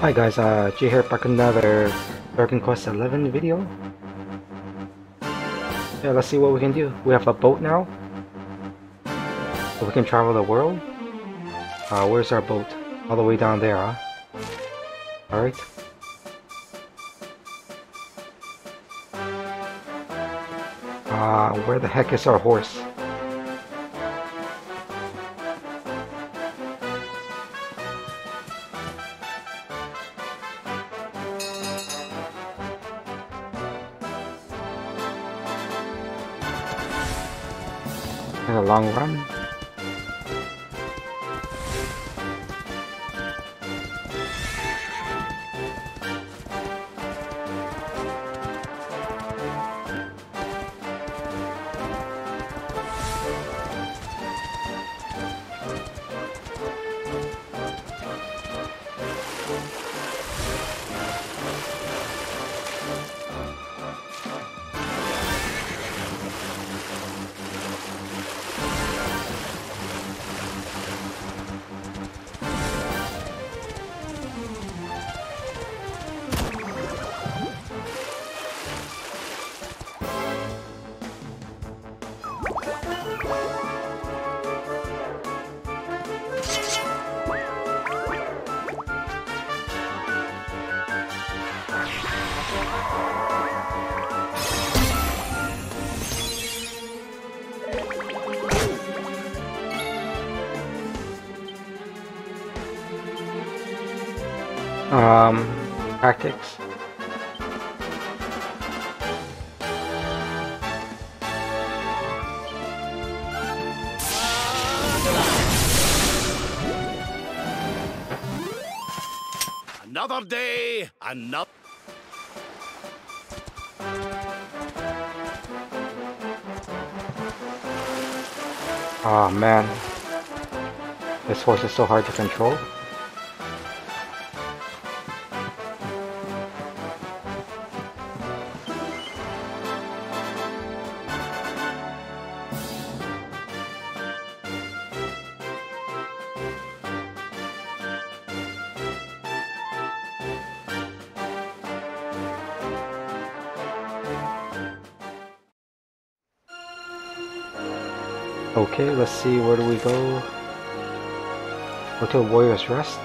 Hi guys, Jay here back another Dragon Quest 11 video. Yeah, let's see what we can do. We have a boat now, so we can travel the world. Where's our boat? All the way down there, huh? Alright. Where the heck is our horse? In a long run. Tactics. Another day, another... Oh man, this horse is so hard to control. Okay, let's see, where do we go? Go to a Warrior's Rest.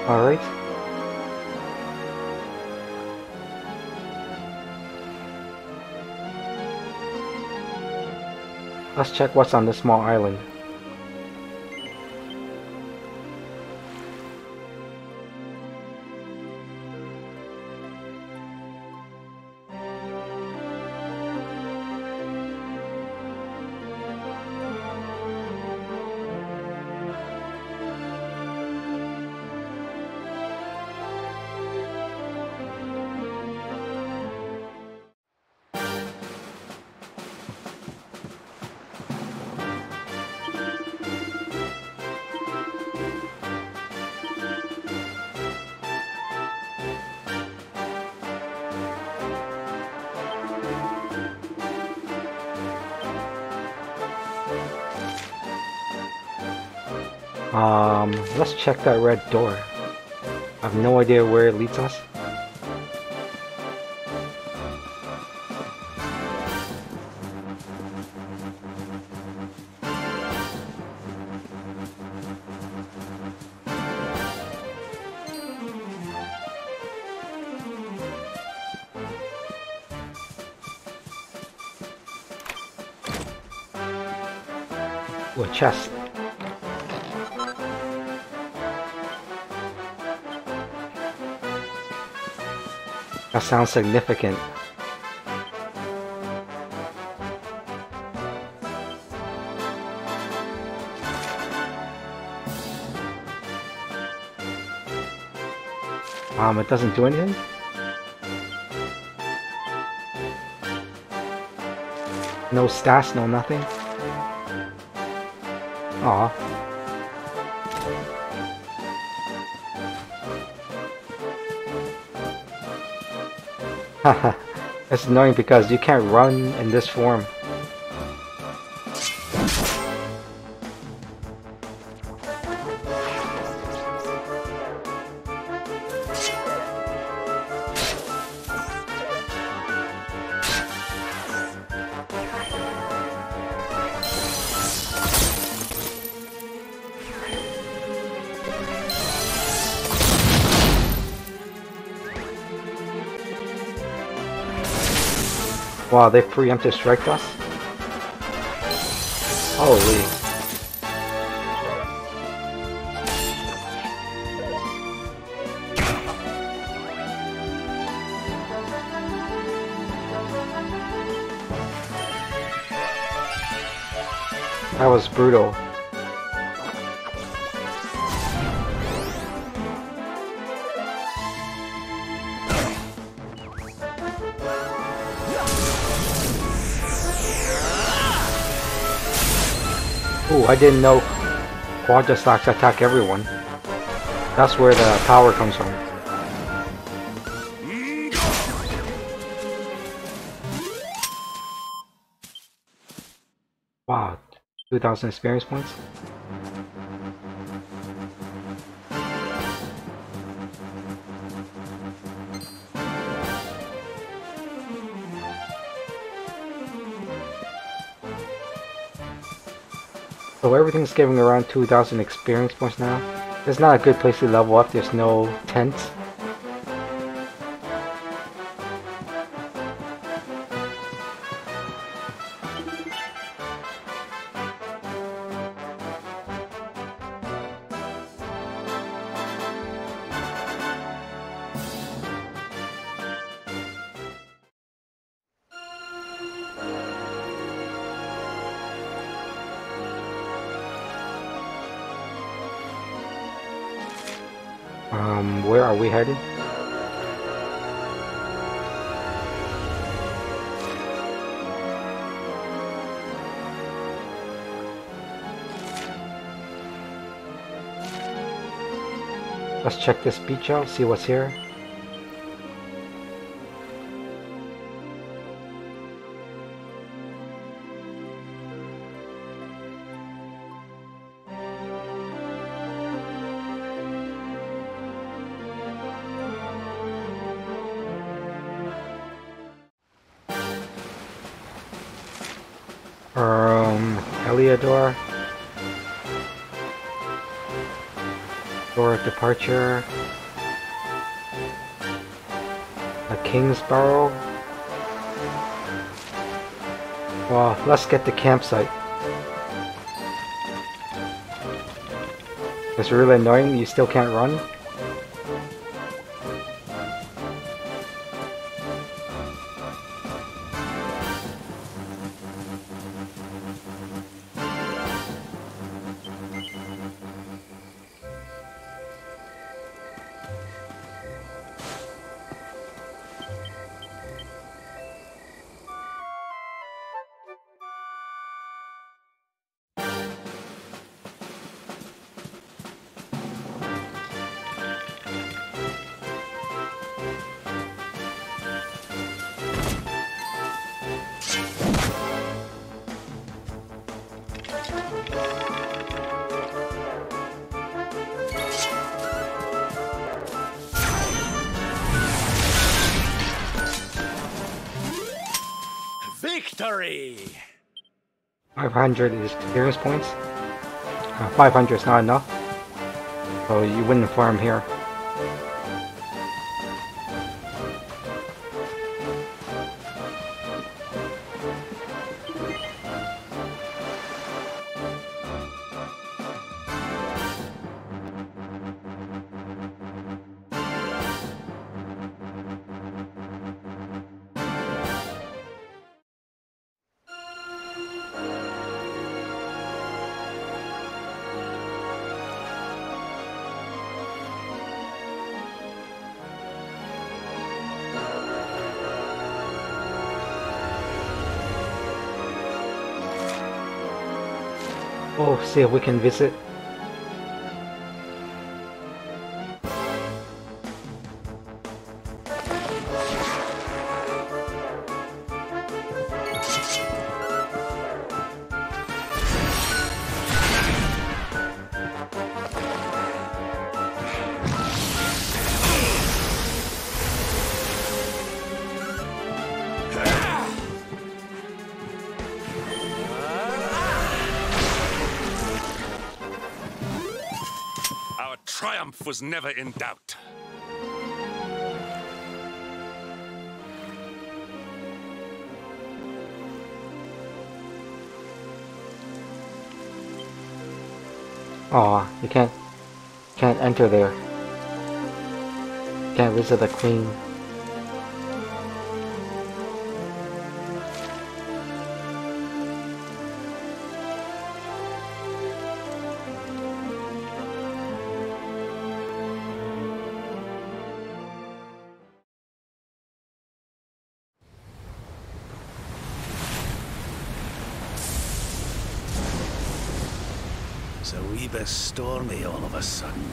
Alright. Let's check what's on this small island. Let's check that red door. I have no idea where it leads us. Ooh, a chest. That sounds significant. It doesn't do anything? No stats, no nothing? Aw. Haha. It's annoying because you can't run in this form. Wow, they preemptive striked us? Holy. That was brutal. Ooh, I didn't know Quadra stocks attack everyone. That's where the power comes from. Wow, 2,000 experience points? So everything's giving around 2,000 experience points now. It's not a good place to level up, there's no tents. Where are we headed? Let's check this beach out, see what's here. Eliador. Door of departure. A Kingsborough. Well, let's get the campsite. It's really annoying, you still can't run. Victory! 500 is experience points. 500 is not enough. So you wouldn't farm here. Oh, see if we can visit. Our triumph was never in doubt. Aw, you can't enter there. Can't visit the queen. It's a wee bit stormy all of a sudden.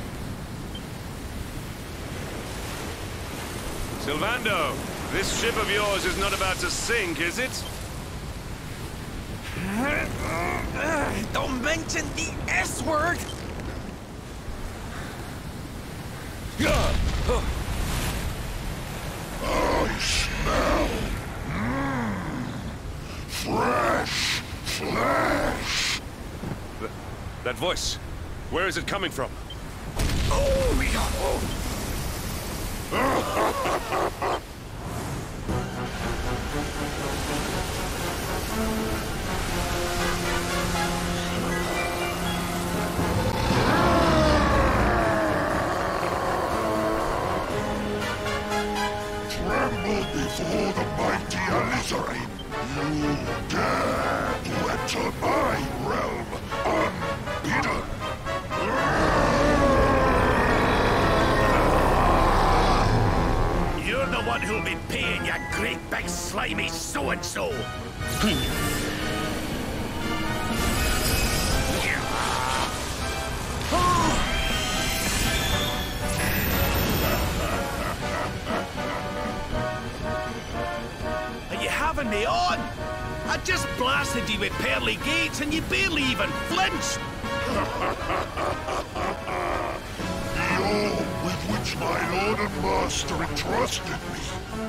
Sylvando, this ship of yours is not about to sink, is it? Don't mention the S word! I smell fresh flesh. That voice, where is it coming from? Oh, tremble before the mighty Elusive. You dare to enter my realm unbidden. You're the one who'll be paying, you great big slimy so-and-so! Are you having me on? I just blasted you with pearly gates and you barely even flinched! The orb with which my lord and master entrusted me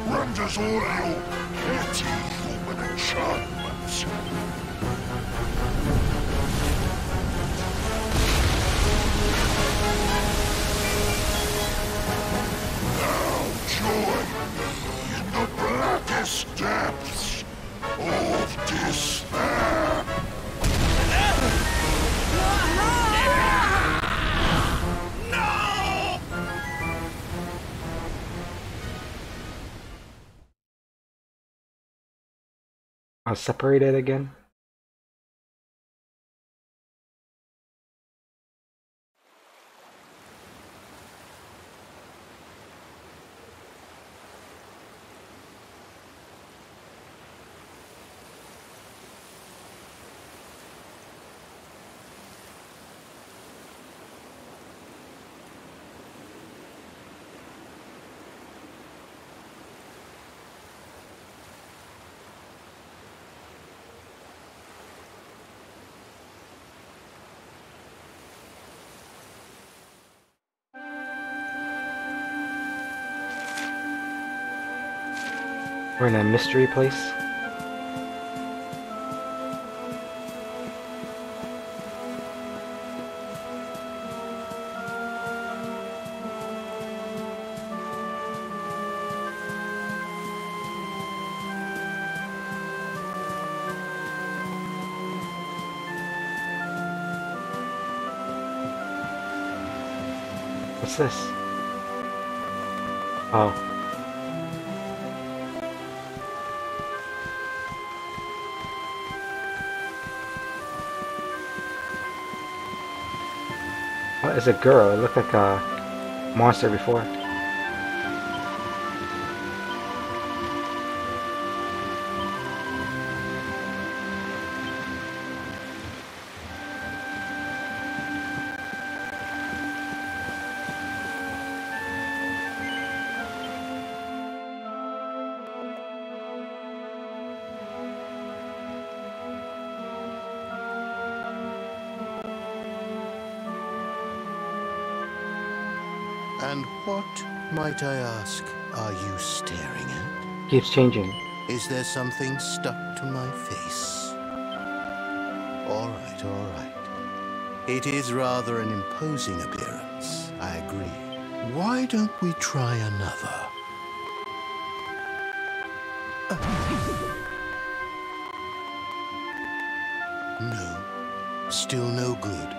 renders all your petty human enchantments. Now join me in the blackest depths of despair. No! I'll separate it again. We're in a mystery place. What's this? Oh. What is a girl? It looked like a monster before. And what, might I ask, are you staring at? Keeps changing. Is there something stuck to my face? All right, all right. It is rather an imposing appearance, I agree. Why don't we try another? No, still no good.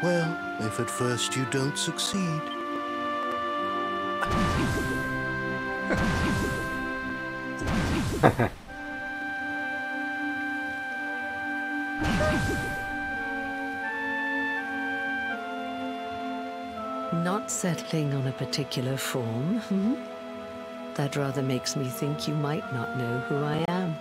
Well, if at first you don't succeed. Not settling on a particular form, hmm? That rather makes me think you might not know who I am.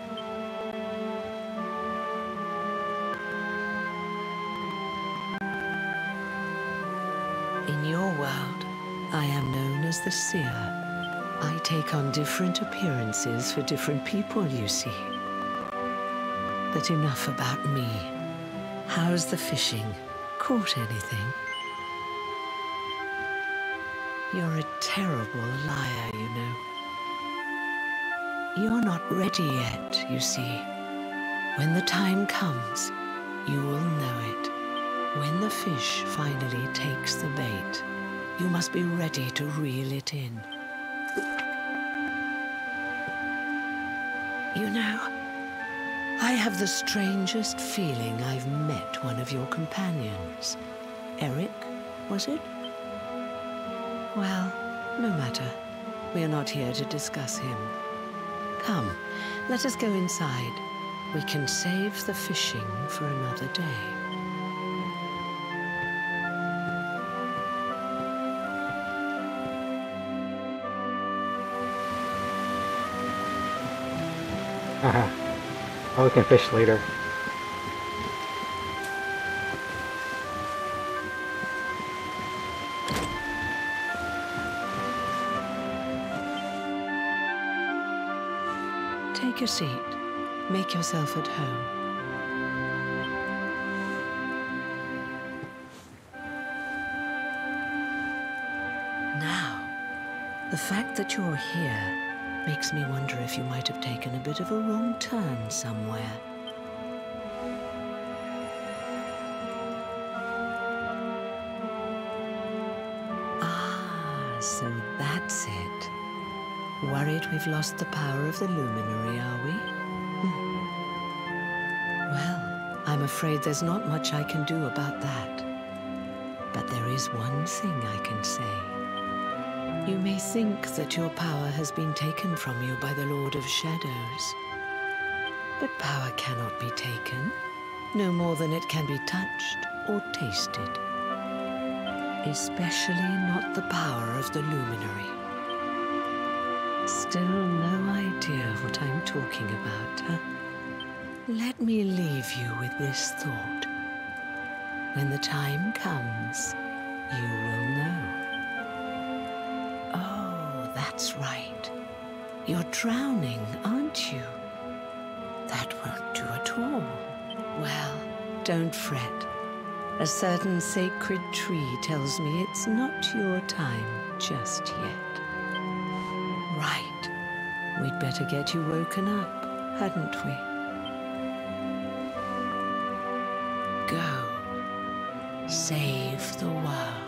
In your world, I am known as the Seer. I take on different appearances for different people, you see. But enough about me. How's the fishing? Caught anything? You're a terrible liar, you know. You're not ready yet, you see. When the time comes, you will know it. When the fish finally takes the bait, you must be ready to reel it in. You know, I have the strangest feeling I've met one of your companions. Eric, was it? Well, no matter. We are not here to discuss him. Come, let us go inside. We can save the fishing for another day. Oh, we can fish later. Take a seat. Make yourself at home. Now, the fact that you're here makes me wonder if you might have taken a bit of a wrong turn somewhere. Ah, so that's it. Worried we've lost the power of the luminary, are we? Well, I'm afraid there's not much I can do about that. But there is one thing I can say. You may think that your power has been taken from you by the Lord of Shadows. But power cannot be taken, no more than it can be touched or tasted. Especially not the power of the luminary. Still no idea what I'm talking about, huh? Let me leave you with this thought. When the time comes, you will know. Oh, that's right. You're drowning, aren't you? That won't do at all. Well, don't fret. A certain sacred tree tells me it's not your time just yet. Right. We'd better get you woken up, hadn't we? Go. Save the world.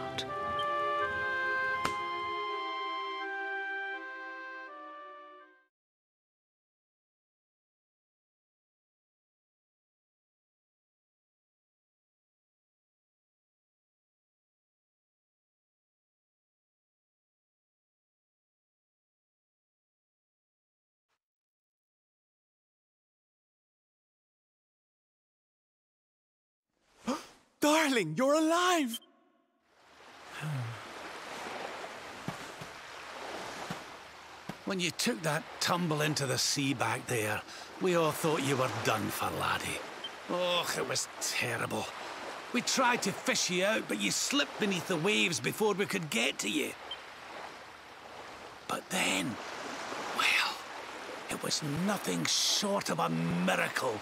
Darling, you're alive! When you took that tumble into the sea back there, we all thought you were done for, laddie. Oh, it was terrible. We tried to fish you out, but you slipped beneath the waves before we could get to you. But then, well, it was nothing short of a miracle.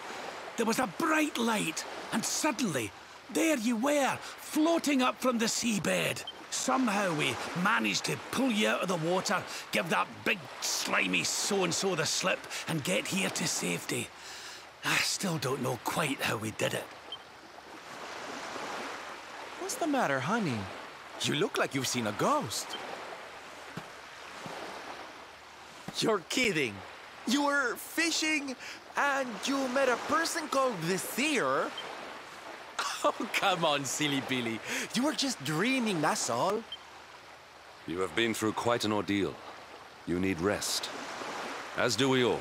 There was a bright light, and suddenly, there you were, floating up from the seabed. Somehow we managed to pull you out of the water, give that big slimy so-and-so the slip, and get here to safety. I still don't know quite how we did it. What's the matter, honey? You look like you've seen a ghost. You're kidding. You were fishing and you met a person called the Seer? Oh, come on, silly Billy. You were just dreaming, that's all. You have been through quite an ordeal. You need rest. As do we all.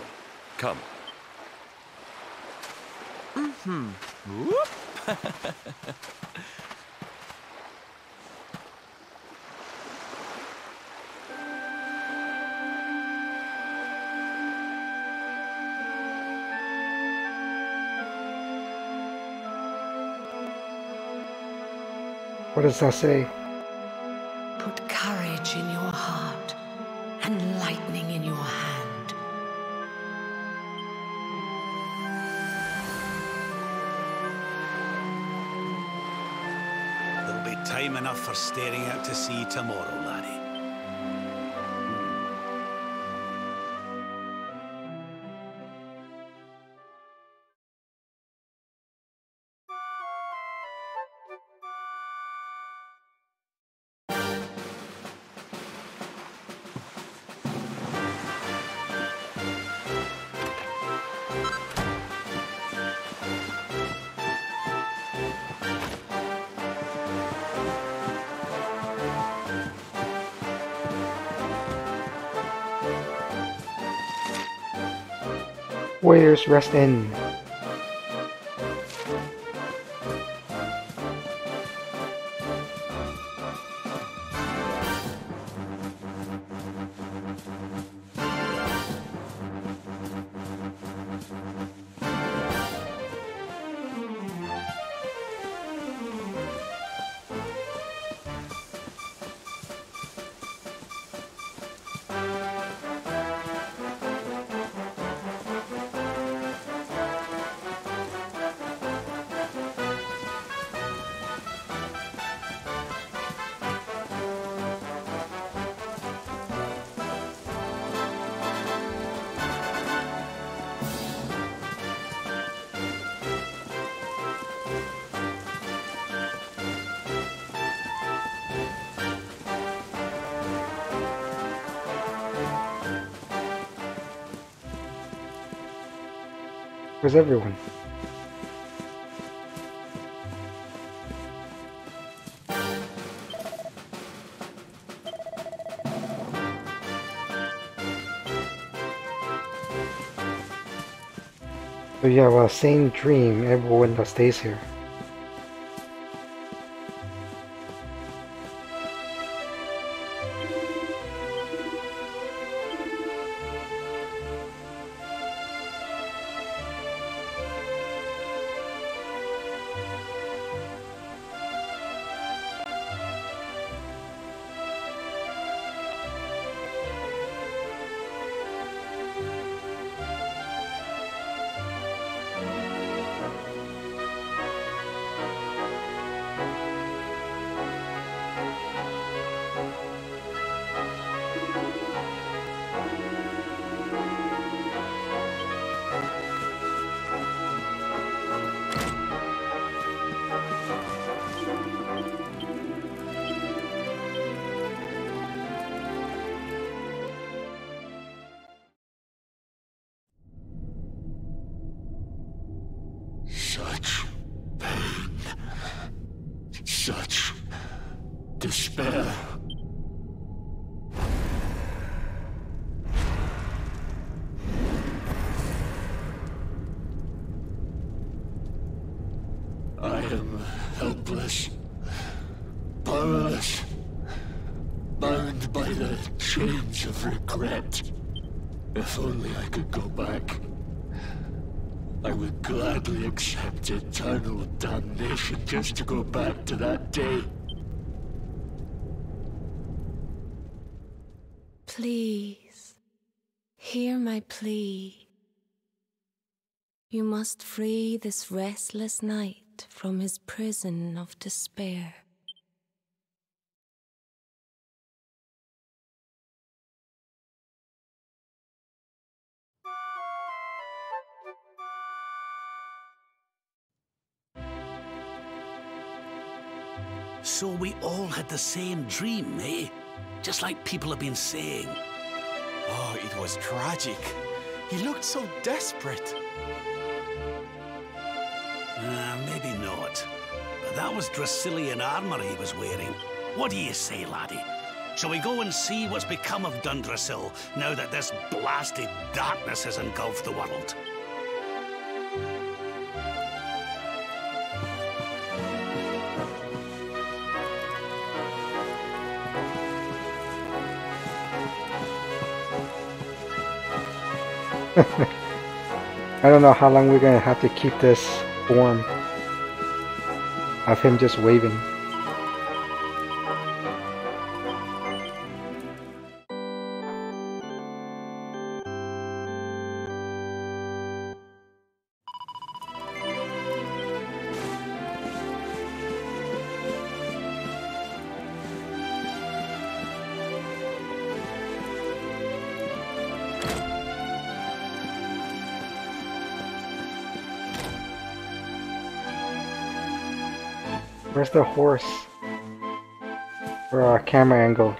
Come. Whoop. What does that say? Put courage in your heart and lightning in your hand. There'll be time enough for staring out to sea tomorrow, laddie. Warriors rest in. Where's everyone? So yeah, well, same dream, everyone that stays here. Such pain. Such despair. I am helpless, powerless, bound by the chains of regret. If only I could go back, I would gladly accept eternal damnation just to go back to that day. Please, hear my plea. You must free this restless knight from his prison of despair. So we all had the same dream, eh? Just like people have been saying. Oh, it was tragic. He looked so desperate. Maybe not. But that was Dracilian armor he was wearing. What do you say, laddie? Shall we go and see what's become of Dundrasil now that this blasted darkness has engulfed the world? I don't know how long we're gonna have to keep this form of him just waving. Where's the horse? For a camera angle.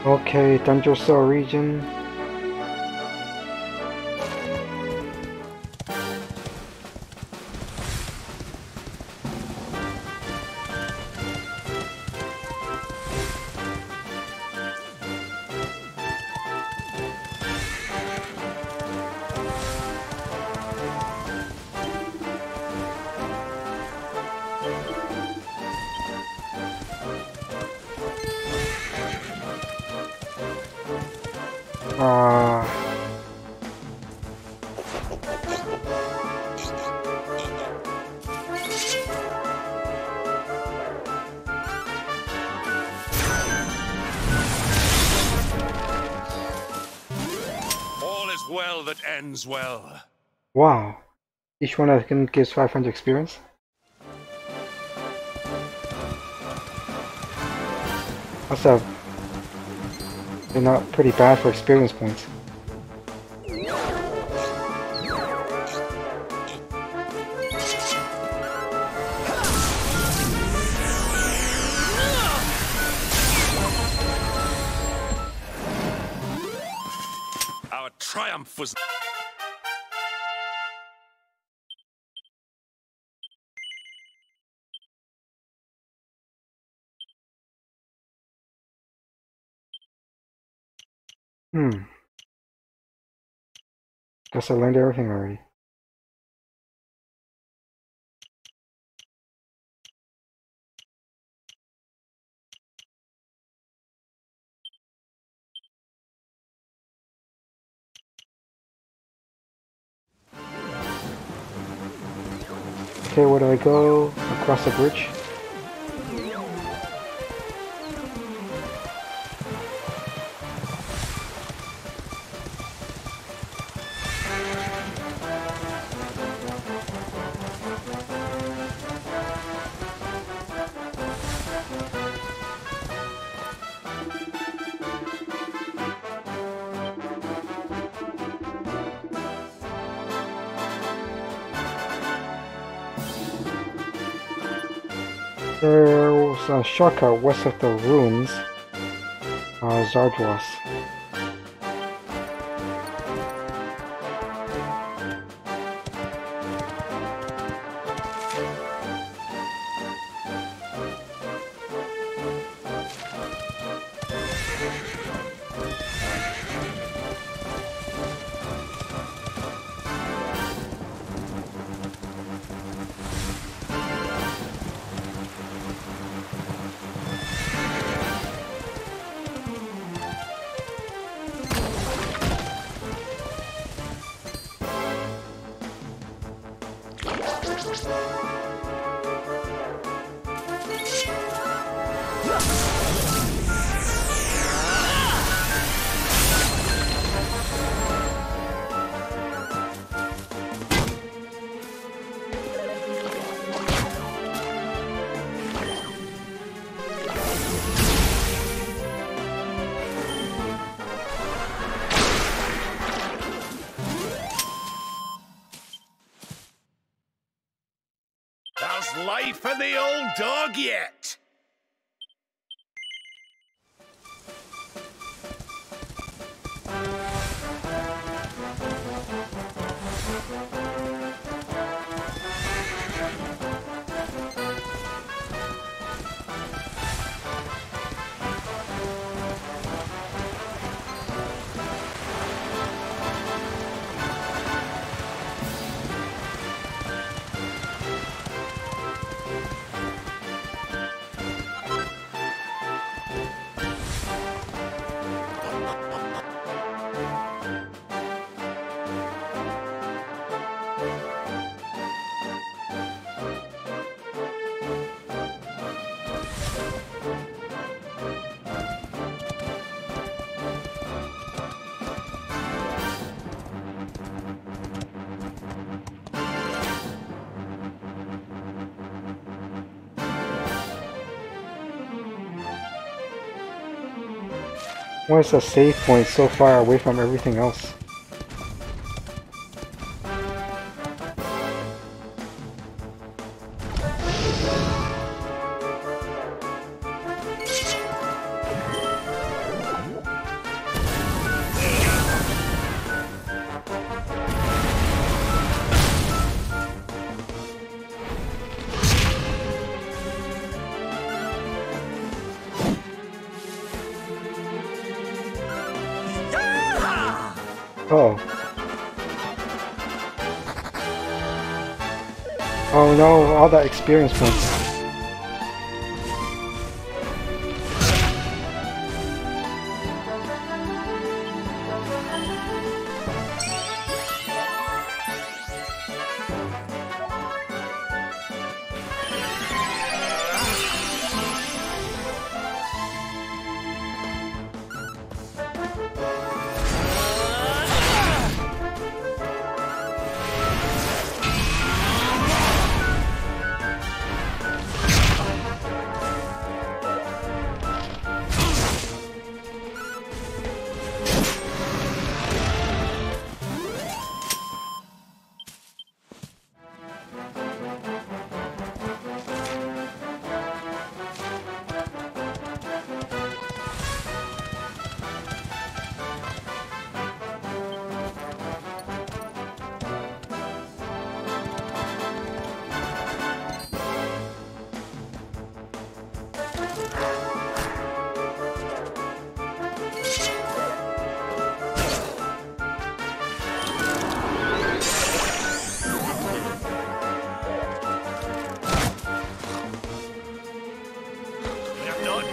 Okay, Dundrasil region. All is well that ends well. Wow. Each one of them gives 500 experience. Also, they're not pretty bad for experience points. Our triumph was... Guess I learned everything already. Okay, where do I go? Across the bridge? There was a shortcut west of the ruins, Zardwas. ready for the old dog yet? Why is the save point so far away from everything else? Oh. Oh no, all that experience points.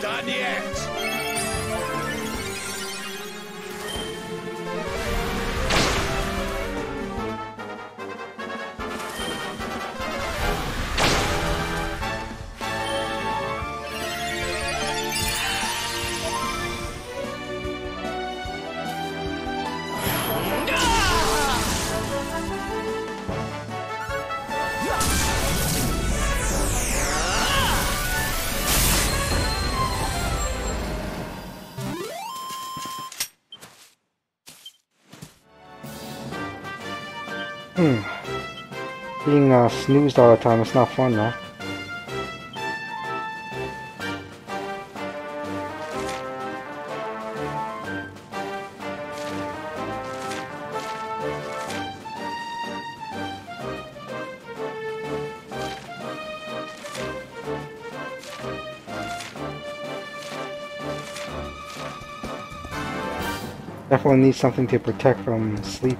Done yet. Being snoozed all the time, it's not fun though. Definitely need something to protect from sleep.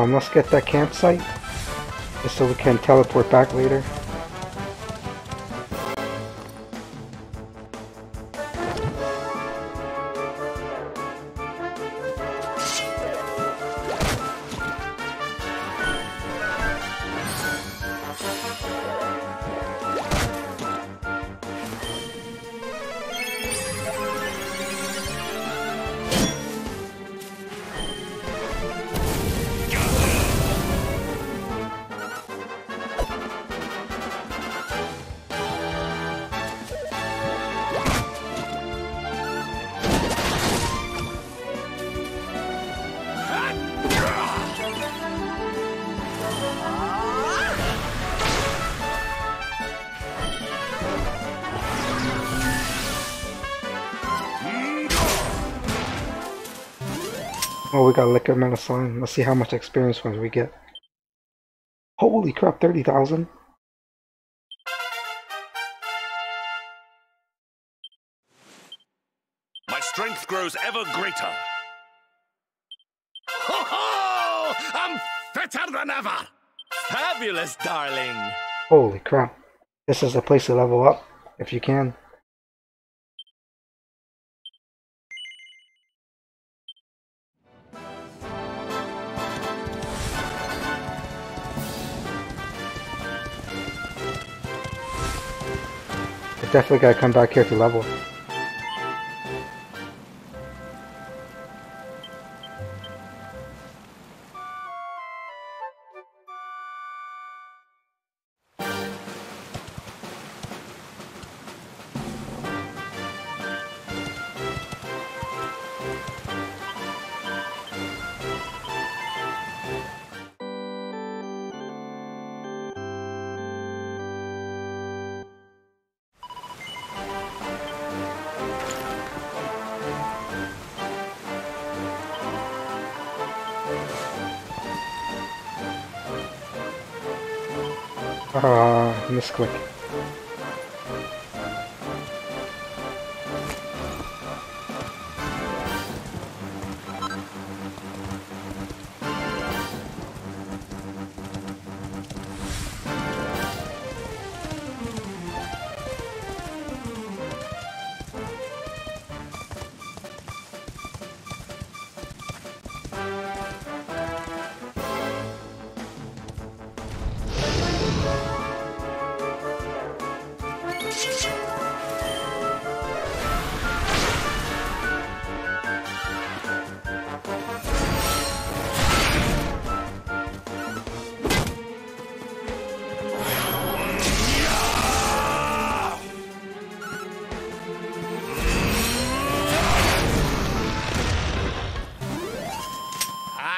Let's get that campsite, just so we can teleport back later. Oh, we got liquid metal slime. Let's see how much experience points we get. Holy crap, 30,000. My strength grows ever greater. Ho ho! I'm fitter than ever! Fabulous, darling. Holy crap. This is the place to level up, if you can. I definitely gotta come back here to level. Misclick.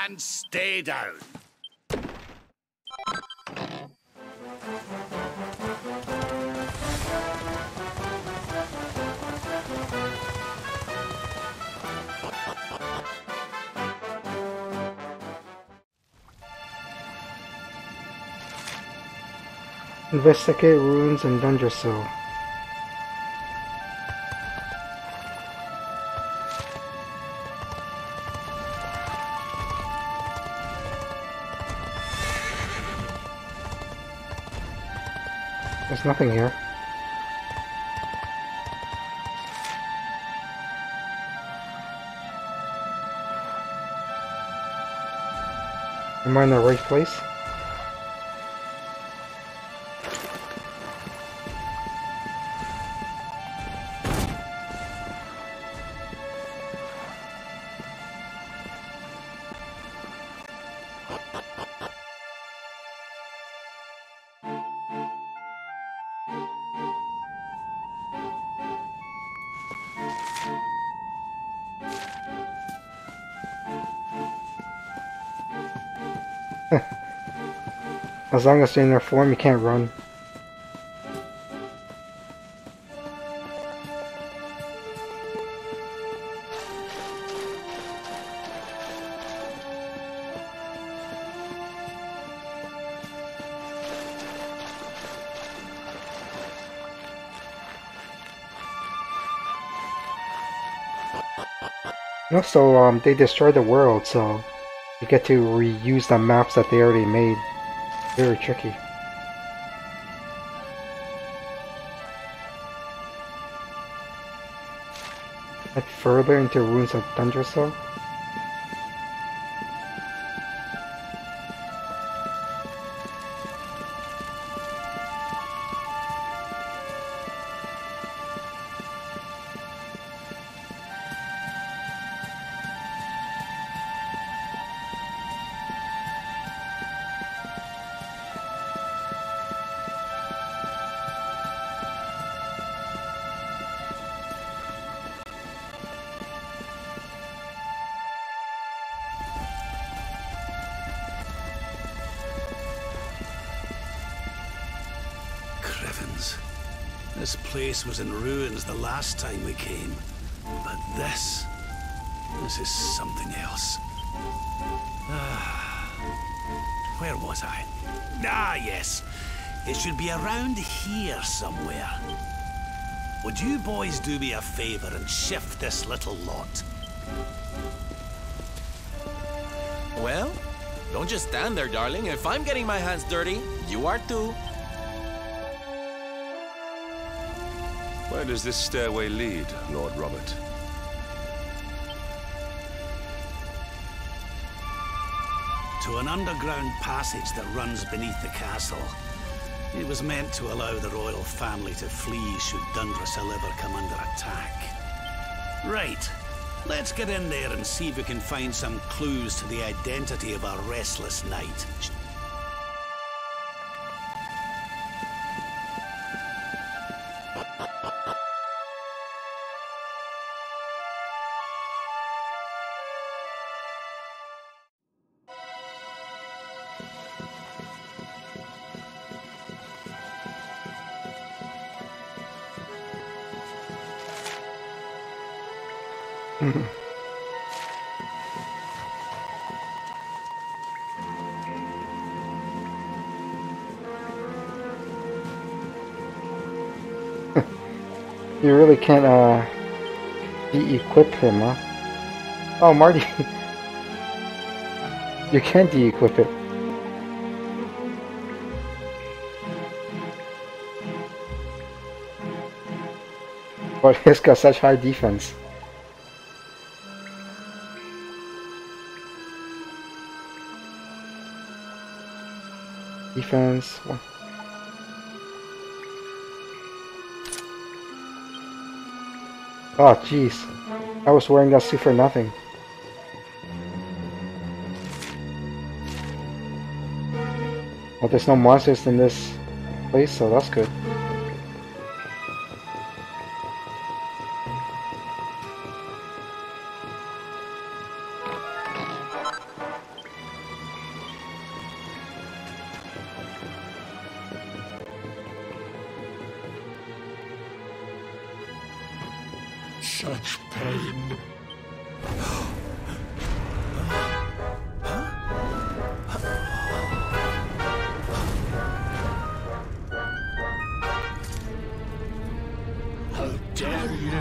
And stay down. Investigate ruins and Dungersill. There's nothing here. Am I in the right place? As long as you're in their form, you can't run. Also, they destroyed the world, so you get to reuse the maps that they already made. Very tricky. Head further into ruins of Dungersill. This place was in ruins the last time we came. But this is something else. where was I? Ah, yes. It should be around here somewhere. Would you boys do me a favor and shift this little lot? Well, don't just stand there, darling. If I'm getting my hands dirty, you are too. Where does this stairway lead, Lord Robert? To an underground passage that runs beneath the castle. It was meant to allow the royal family to flee should Dundrusel ever come under attack. Right. Let's get in there and see if we can find some clues to the identity of our restless knight. You really can't de-equip him, huh? Oh, Marty. You can de-equip it. But he's got such high defense. Defense. Oh, jeez. I was wearing that suit for nothing. Well, there's no monsters in this place, so that's good. Such pain. How dare you?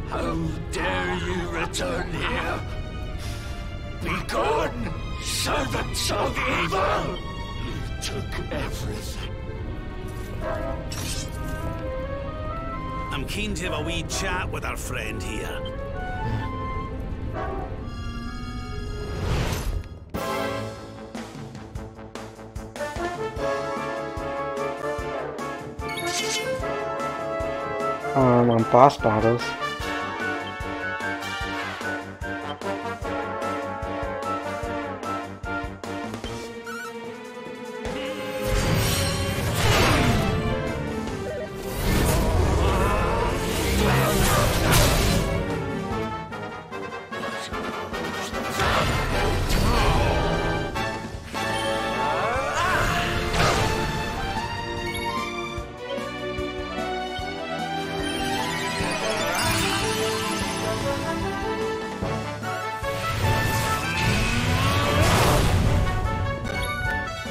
How dare you return here? Be gone, servants of evil! You took everything. I'm keen to have a wee chat with our friend here. On boss battles.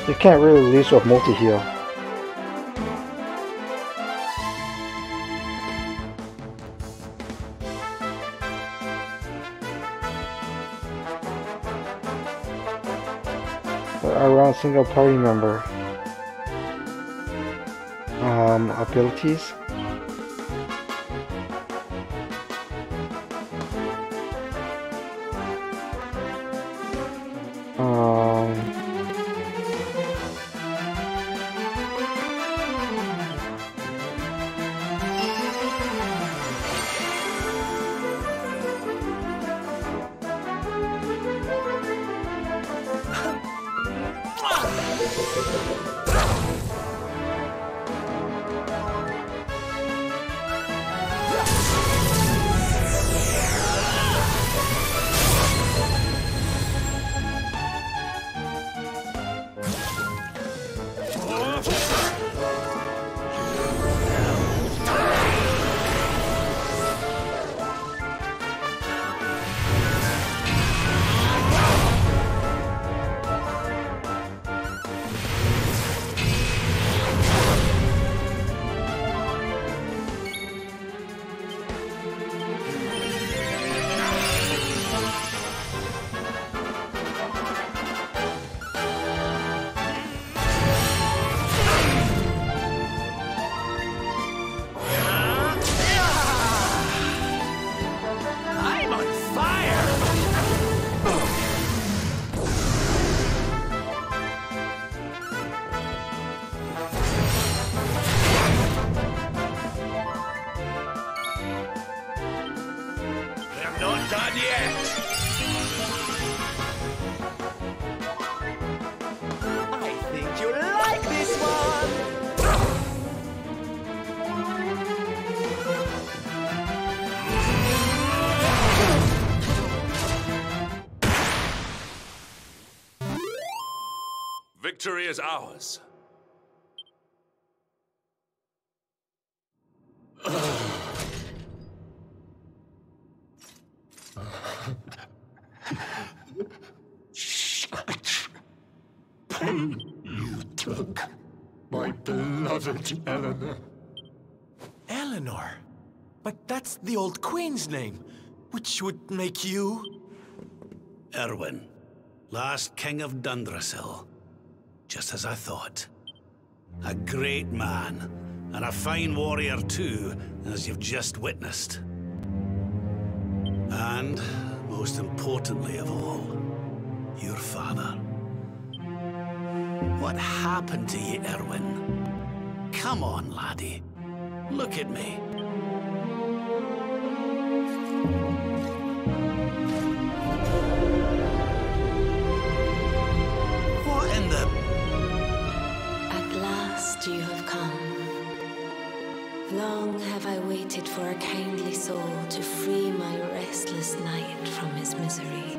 You can't really lose with multi-heal. Around single party member. Abilities. Victory is ours. Such pain you took, my beloved Eleanor. Eleanor? But that's the old queen's name, which would make you... Erwin, last king of Dundrasil. Just as I thought. A great man, and a fine warrior too, as you've just witnessed. And, most importantly of all, your father. What happened to you, Erwin? Come on, laddie. Look at me. What in the... At last you have come. Long have I waited for a kindly soul to free my restless knight from his misery.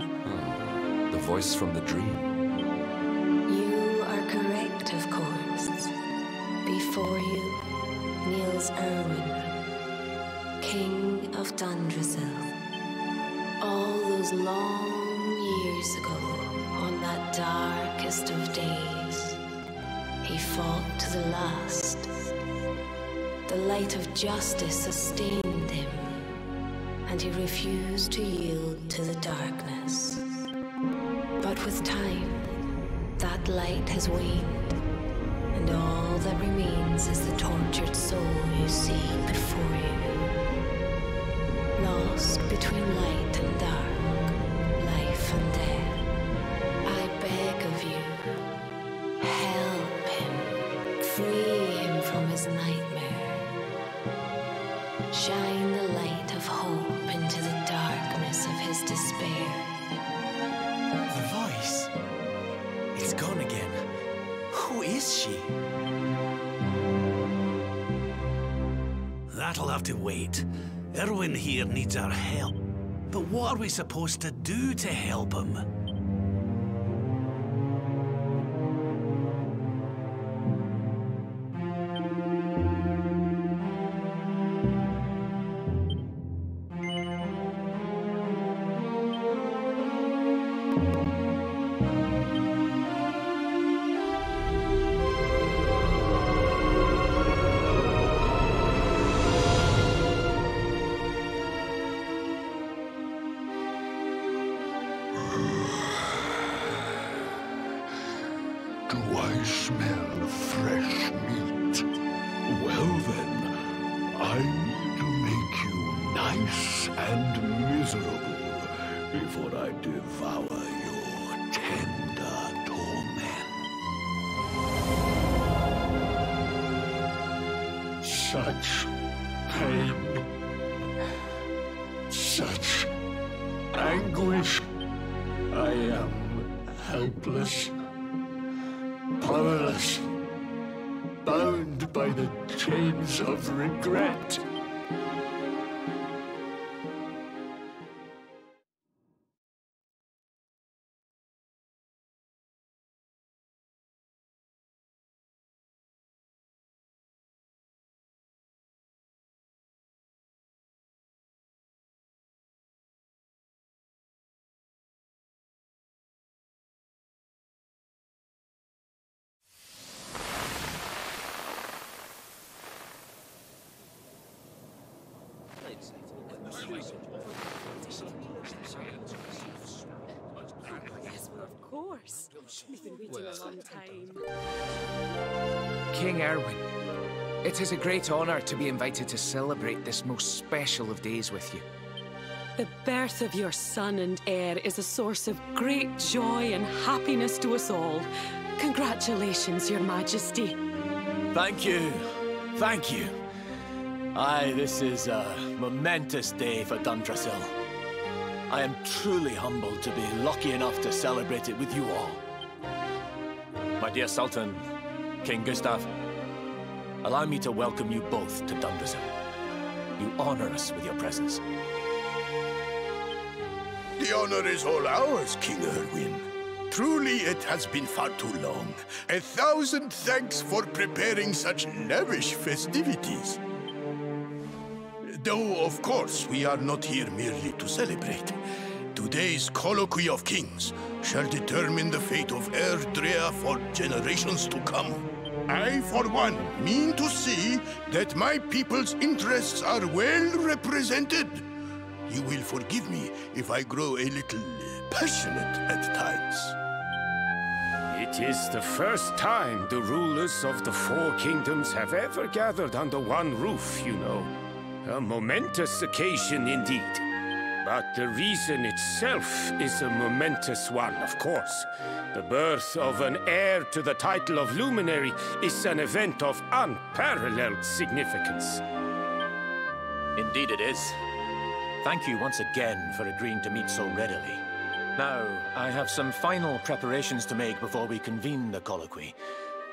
The voice from the dream. You are correct, of course. Before you kneels Erwin, King of Dundrasil. All those long years ago, on that darkest of days, he fought to the last. The light of justice sustained him, and he refused to yield to the darkness. But with time, that light has waned, and all that remains is the tortured soul you see before you. Lost between light and dark, life and death. I beg of you, help him, free him from his nightmare. Shine the light of hope into the darkness of his despair. The voice? It's gone again. Who is she? That'll have to wait. Erwin here needs our help. But what are we supposed to do to help him? Do I smell fresh meat? Well then, I need to make you nice and miserable before I devour your tender torment. Such pain, such anguish. I am helpless. Powerless, bound by the chains of regret. Yes, well, of course. We've been waiting a long time. King Erwin, it is a great honor to be invited to celebrate this most special of days with you. The birth of your son and heir is a source of great joy and happiness to us all. Congratulations, Your Majesty. Thank you. Thank you. Aye, this is a momentous day for Dundrasil. I am truly humbled to be lucky enough to celebrate it with you all. My dear Sultan, King Gustav, allow me to welcome you both to Dundrasil. You honor us with your presence. The honor is all ours, King Erwin. Truly, it has been far too long. 1,000 thanks for preparing such lavish festivities. Though, of course, we are not here merely to celebrate. Today's Colloquy of Kings shall determine the fate of Erdrea for generations to come. I, for one, mean to see that my people's interests are well represented. You will forgive me if I grow a little passionate at times. It is the first time the rulers of the Four Kingdoms have ever gathered under one roof, you know. A momentous occasion indeed. But the reason itself is a momentous one, of course. The birth of an heir to the title of Luminary is an event of unparalleled significance. Indeed it is. Thank you once again for agreeing to meet so readily. Now, I have some final preparations to make before we convene the colloquy.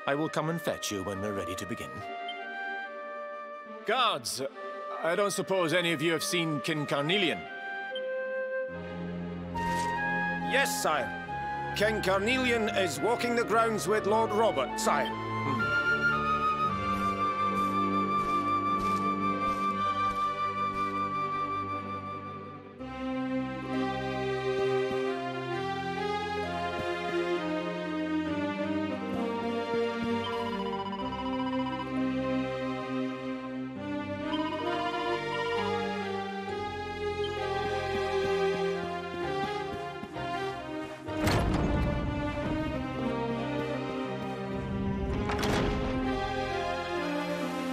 I will come and fetch you when we're ready to begin. Guards, I don't suppose any of you have seen King Carnelian? Yes, sire. King Carnelian is walking the grounds with Lord Robert, sire.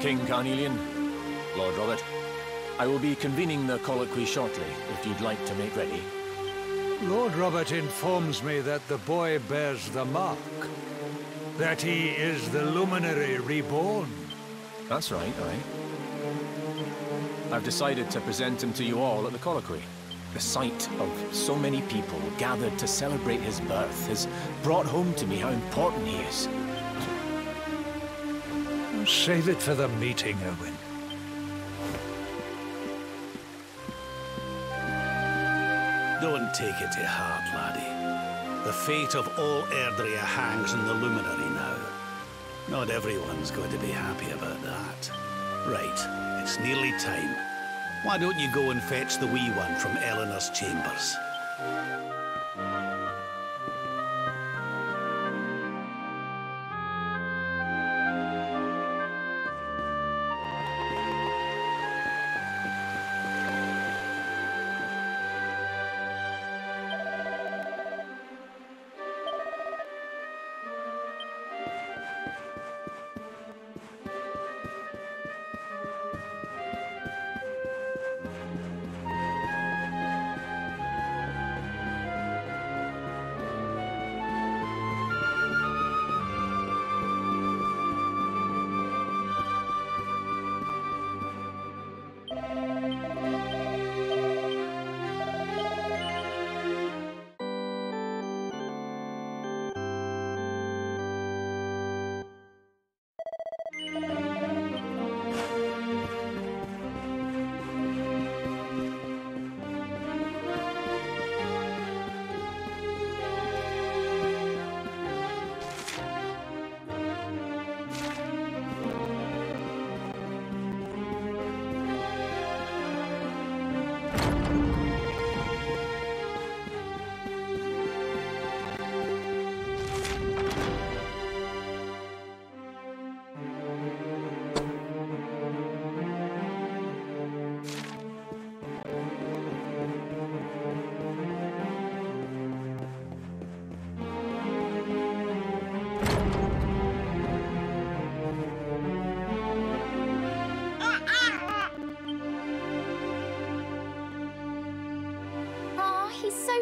King Carnelian, Lord Robert, I will be convening the colloquy shortly, if you'd like to make ready. Lord Robert informs me that the boy bears the mark. That he is the Luminary reborn. That's right, aye. I've decided to present him to you all at the colloquy. The sight of so many people gathered to celebrate his birth has brought home to me how important he is. Save it for the meeting, Owen. Don't take it to heart, laddie. The fate of all Erdrea hangs in the Luminary now. Not everyone's going to be happy about that. Right, it's nearly time. Why don't you go and fetch the wee one from Eleanor's chambers?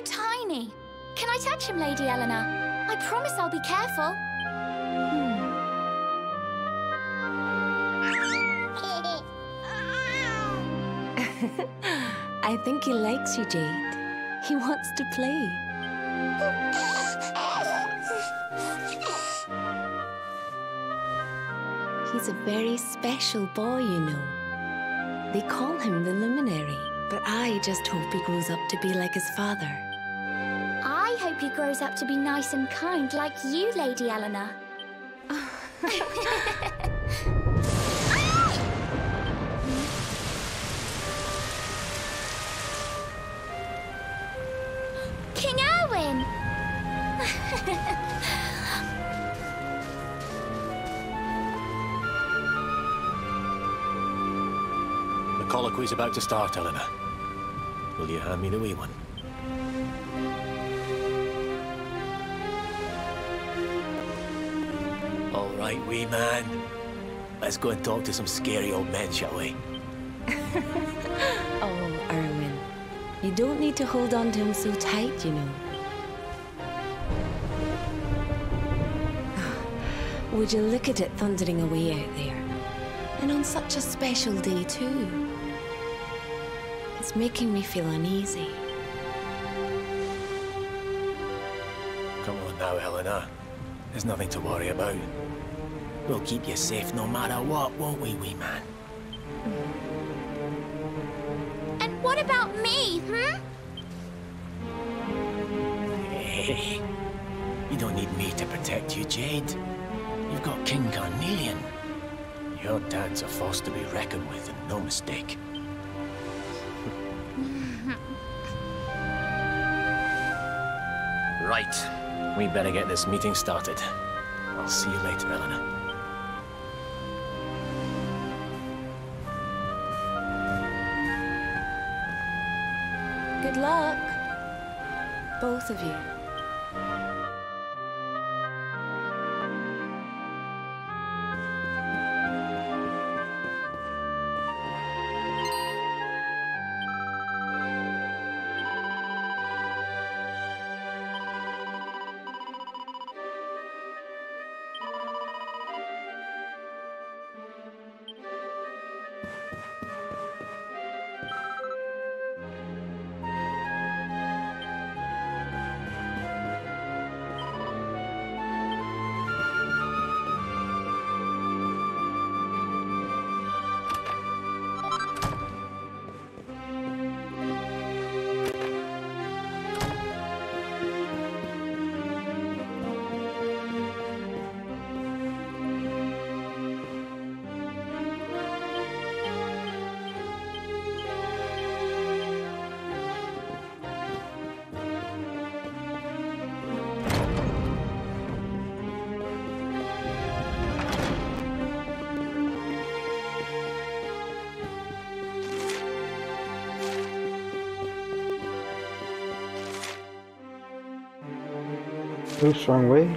Tiny. Can I touch him, Lady Eleanor? I promise I'll be careful. I think he likes you, Jade. He wants to play. He's a very special boy, you know. They call him the Luminary, but I just hope he grows up to be like his father. I hope he grows up to be nice and kind like you, Lady Eleanor. King Erwin! The colloquy's about to start, Eleanor. Will you hand me the wee one? All right, wee man. Let's go and talk to some scary old men, shall we? Oh, Erwin. You don't need to hold on to him so tight, you know. Would you look at it thundering away out there? And on such a special day, too. It's making me feel uneasy. Come on now, Eleanor. There's nothing to worry about. We'll keep you safe no matter what, won't we, wee man? And what about me, Hey, you don't need me to protect you, Jade. You've got King Carnelian. Your dad's a force to be reckoned with, and no mistake. Right. We better get this meeting started. I'll see you later, Eleanor. Good luck. Both of you. Oops, wrong way.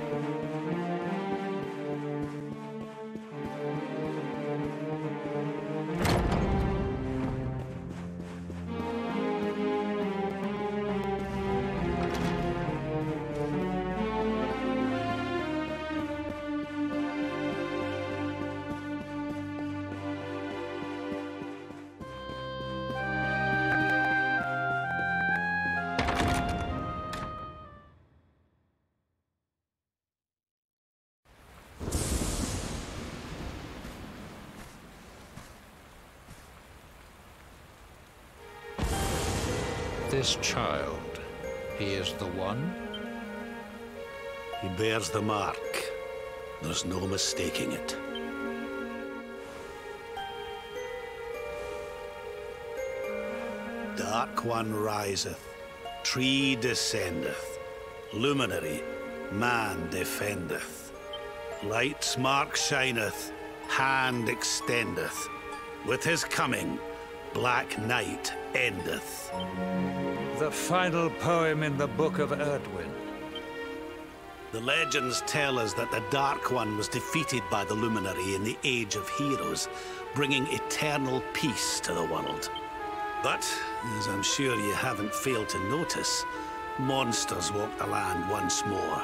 This child, he is the one? He bears the mark. There's no mistaking it. Dark One riseth, tree descendeth, luminary, man defendeth. Light's mark shineth, hand extendeth. With his coming, black night endeth. The final poem in the Book of Erdwin. The legends tell us that the Dark One was defeated by the Luminary in the Age of Heroes, bringing eternal peace to the world. But, as I'm sure you haven't failed to notice, monsters walk the land once more.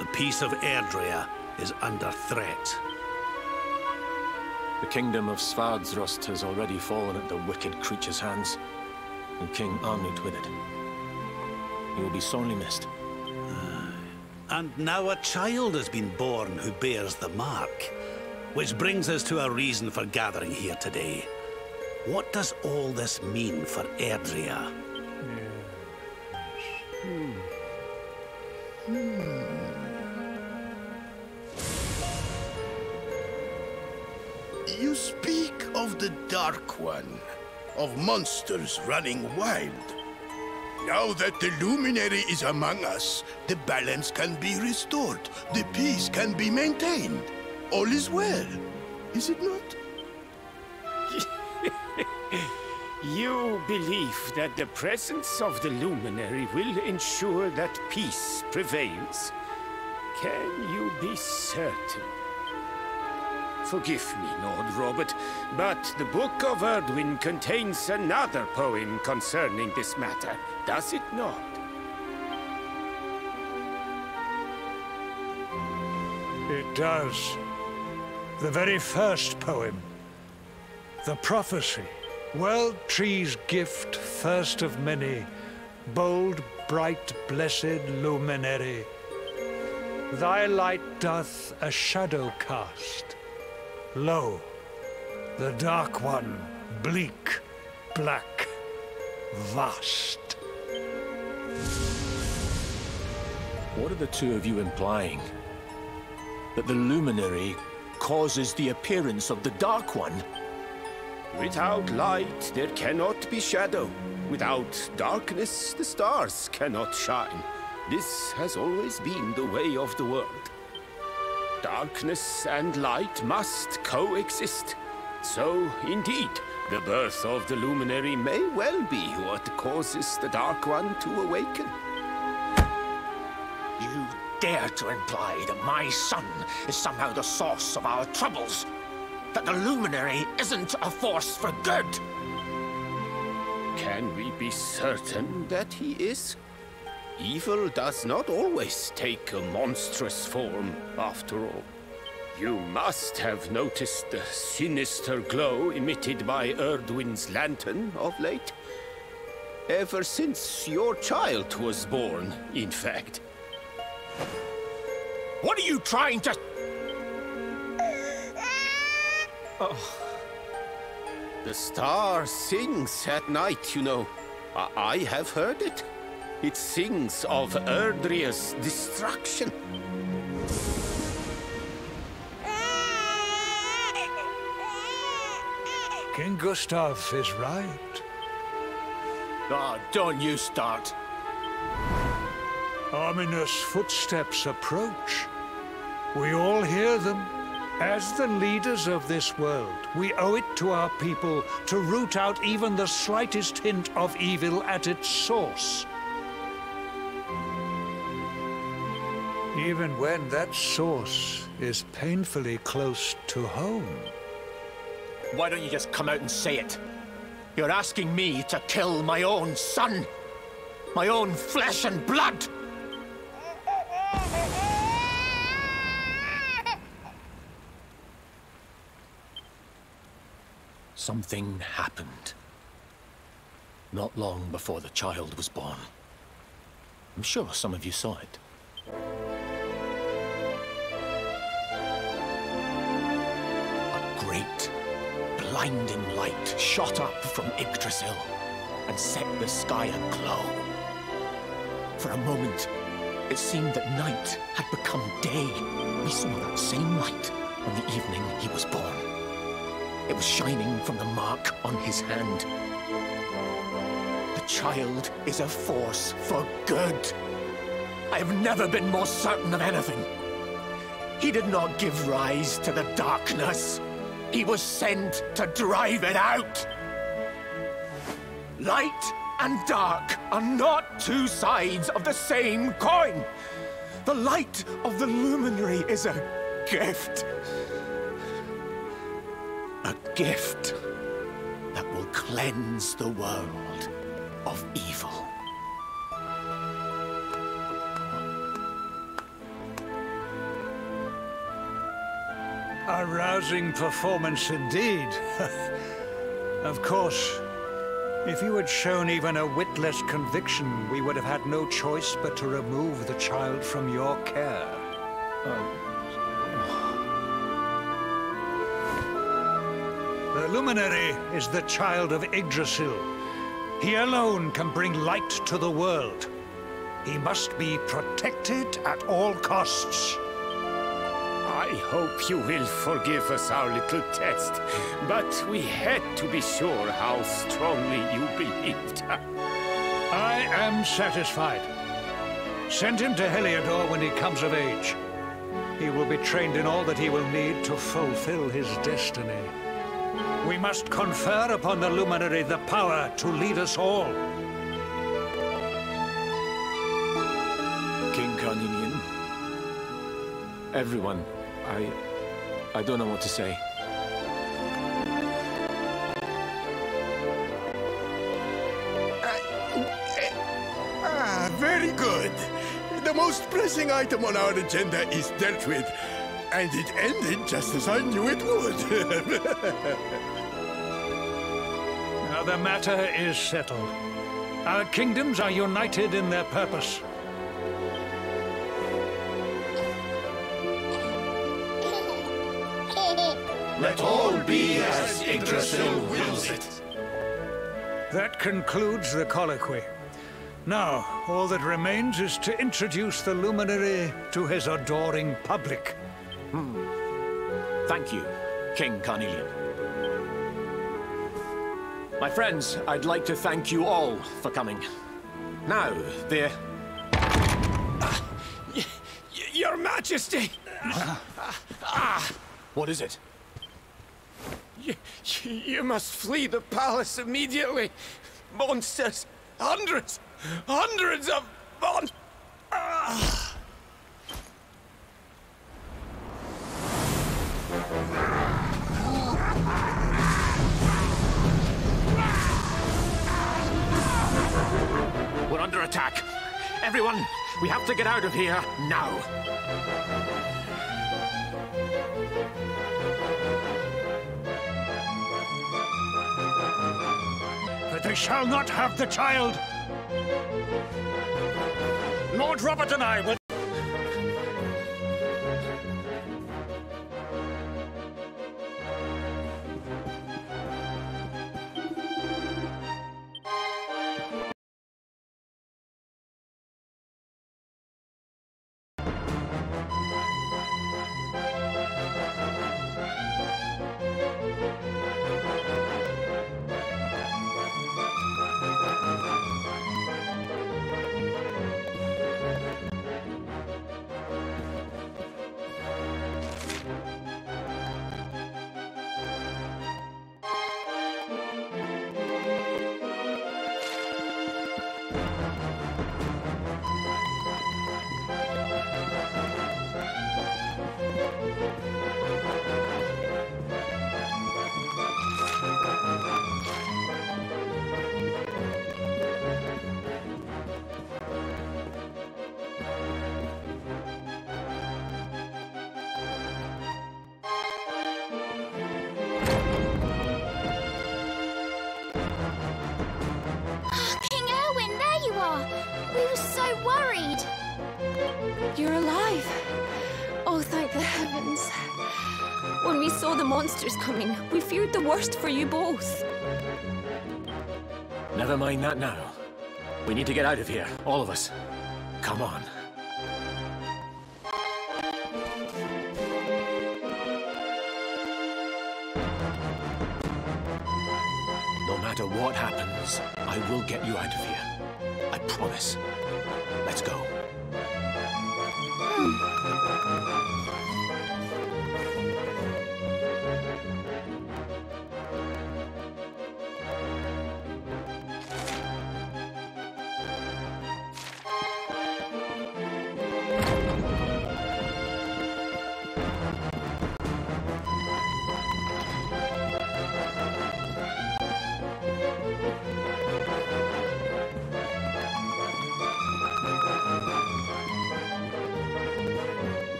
The peace of Erdrea is under threat. The kingdom of Svardsrust has already fallen at the wicked creature's hands, and King Arnut with it. He will be sorely missed. And now a child has been born who bears the mark, which brings us to a reason for gathering here today. What does all this mean for Erdrea? You speak of the Dark One, of monsters running wild. Now that the Luminary is among us, the balance can be restored, the peace can be maintained. All is well, is it not? You believe that the presence of the Luminary will ensure that peace prevails? Can you be certain? Forgive me, Lord Robert, but the Book of Erdwin contains another poem concerning this matter, does it not? It does. The very first poem. The prophecy. World tree's gift, first of many, bold, bright, blessed luminary. Thy light doth a shadow cast. Lo, the Dark One, bleak, black, vast. What are the two of you implying? That the Luminary causes the appearance of the Dark One? Without light, there cannot be shadow. Without darkness, the stars cannot shine. This has always been the way of the world. Darkness and light must coexist. So, indeed, the birth of the Luminary may well be what causes the Dark One to awaken. You dare to imply that my son is somehow the source of our troubles? That the Luminary isn't a force for good? Can we be certain that he is? Evil does not always take a monstrous form, after all. You must have noticed the sinister glow emitted by Erdwin's lantern of late. Ever since your child was born, in fact. What are you trying to... Oh. The star sings at night, you know. I have heard it. It sings of Erdria's destruction. King Gustav is right. Ah, don't you start. Ominous footsteps approach. We all hear them. As the leaders of this world, we owe it to our people to root out even the slightest hint of evil at its source. Even when that source is painfully close to home. Why don't you just come out and say it? You're asking me to kill my own son. My own flesh and blood. Something happened. Not long before the child was born. I'm sure some of you saw it. A great, blinding light shot up from Yggdrasil and set the sky aglow. For a moment, it seemed that night had become day. We saw that same light on the evening he was born. It was shining from the mark on his hand. The child is a force for good. I have never been more certain of anything. He did not give rise to the darkness. He was sent to drive it out. Light and dark are not two sides of the same coin. The light of the Luminary is a gift. A gift that will cleanse the world of evil. A rousing performance indeed. Of course, if you had shown even a whit less conviction, we would have had no choice but to remove the child from your care. The Luminary is the child of Yggdrasil. He alone can bring light to the world. He must be protected at all costs. I hope you will forgive us our little test, but we had to be sure how strongly you believed. I am satisfied. Send him to Heliodor when he comes of age. He will be trained in all that he will need to fulfill his destiny. We must confer upon the Luminary the power to lead us all. King Carnelian. Everyone. I don't know what to say. Very good. The most pressing item on our agenda is dealt with. And it ended just as I knew it would. Now the matter is settled. Our kingdoms are united in their purpose. Let all be as Yggdrasil wills it. That concludes the colloquy. Now, all that remains is to introduce the Luminary to his adoring public. Thank you, King Carnelian. My friends, I'd like to thank you all for coming. Now, the... Your Majesty! What is it? You must flee the palace immediately. Monsters! Hundreds of monsters! We're under attack. Everyone, we have to get out of here now. But they shall not have the child. Lord Robert and I will... We were so worried. You're alive. Oh, thank the heavens. When we saw the monsters coming, we feared the worst for you both. Never mind that now. We need to get out of here, all of us. Come on. No matter what happens, I will get you out of here. I promise. Let's go.